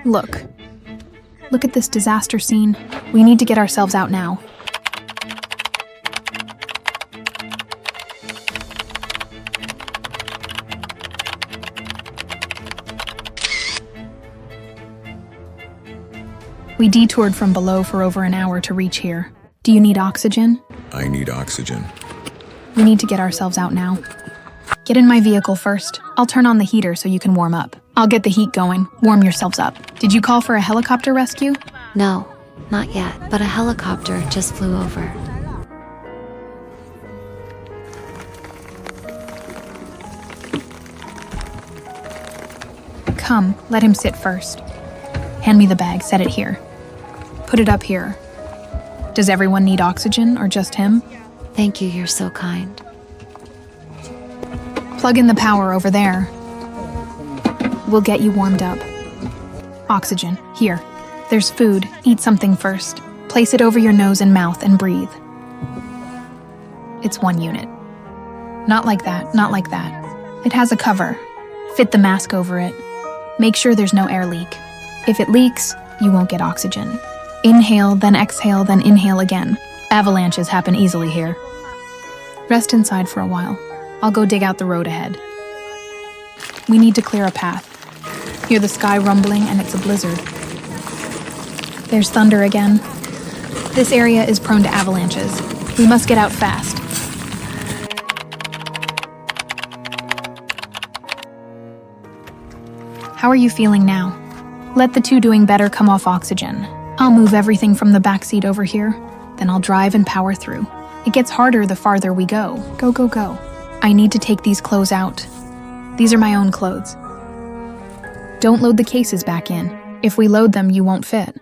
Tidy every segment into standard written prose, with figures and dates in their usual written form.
Look. Look at this disaster scene. We need to get ourselves out now. We detoured from below for over an hour to reach here. Do you need oxygen? I need oxygen. We need to get ourselves out now. Get in my vehicle first. I'll turn on the heater so you can warm up. I'll get the heat going. Warm yourselves up. Did you call for a helicopter rescue? No, not yet, but a helicopter just flew over. Come, let him sit first. Hand me the bag, set it here. Put it up here. Does everyone need oxygen or just him? Thank you, you're so kind. Plug in the power over there. We'll get you warmed up. Oxygen, here. There's food, eat something first. Place it over your nose and mouth and breathe. It's 1 unit. Not like that, not like that. It has a cover. Fit the mask over it. Make sure there's no air leak. If it leaks, you won't get oxygen. Inhale, then exhale, then inhale again. Avalanches happen easily here. Rest inside for a while. I'll go dig out the road ahead. We need to clear a path. Hear the sky rumbling and it's a blizzard. There's thunder again. This area is prone to avalanches. We must get out fast. How are you feeling now? Let the two doing better come off oxygen. I'll move everything from the backseat over here, then I'll drive and power through. It gets harder the farther we go. Go, go, go. I need to take these clothes out. These are my own clothes. Don't load the cases back in. If we load them, you won't fit.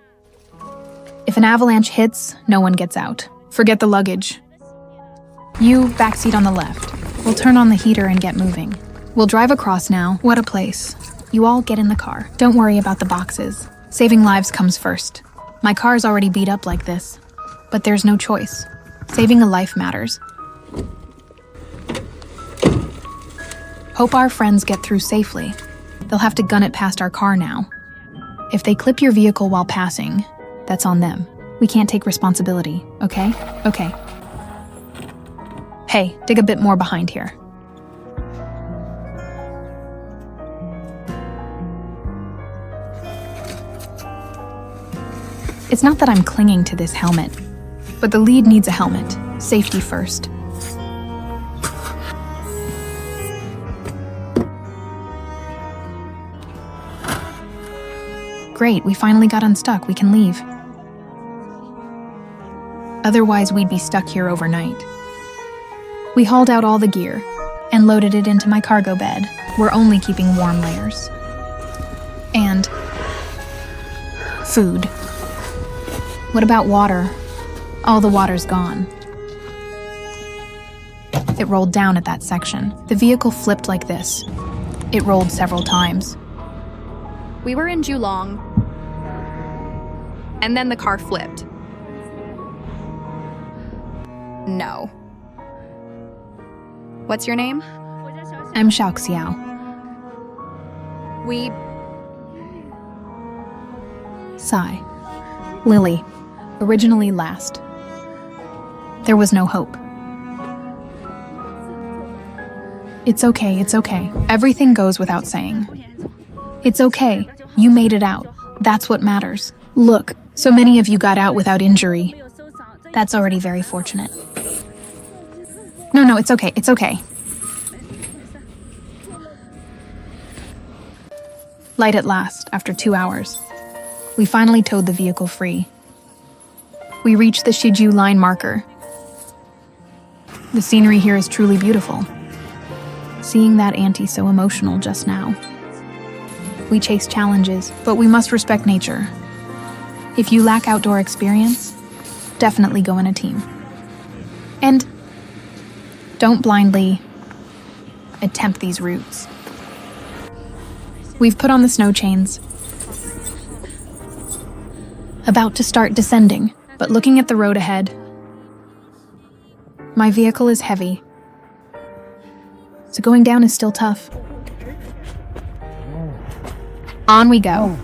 If an avalanche hits, no one gets out. Forget the luggage. You, backseat on the left. We'll turn on the heater and get moving. We'll drive across now. What a place. You all get in the car. Don't worry about the boxes. Saving lives comes first. My car's already beat up like this, but there's no choice. Saving a life matters. Hope our friends get through safely. They'll have to gun it past our car now. If they clip your vehicle while passing, that's on them. We can't take responsibility, okay? Okay. Hey, dig a bit more behind here. It's not that I'm clinging to this helmet, but the lead needs a helmet. Safety first. Great, we finally got unstuck. We can leave. Otherwise, we'd be stuck here overnight. We hauled out all the gear and loaded it into my cargo bed. We're only keeping warm layers. And food. What about water? All the water's gone. It rolled down at that section. The vehicle flipped like this. It rolled several times. We were in Jiulong, and then the car flipped. No. What's your name? I'm Xiao. We... Sigh. Lily. Originally last. There was no hope. It's okay, it's okay. Everything goes without saying. It's okay. You made it out. That's what matters. Look, so many of you got out without injury. That's already very fortunate. No, it's okay, it's okay. Light at last, after 2 hours. We finally towed the vehicle free. We reached the Shijiu Line marker. The scenery here is truly beautiful. Seeing that auntie so emotional just now. We chase challenges, but we must respect nature. If you lack outdoor experience, definitely go in a team. And don't blindly attempt these routes. We've put on the snow chains. About to start descending, but looking at the road ahead, my vehicle is heavy, so going down is still tough. On we go.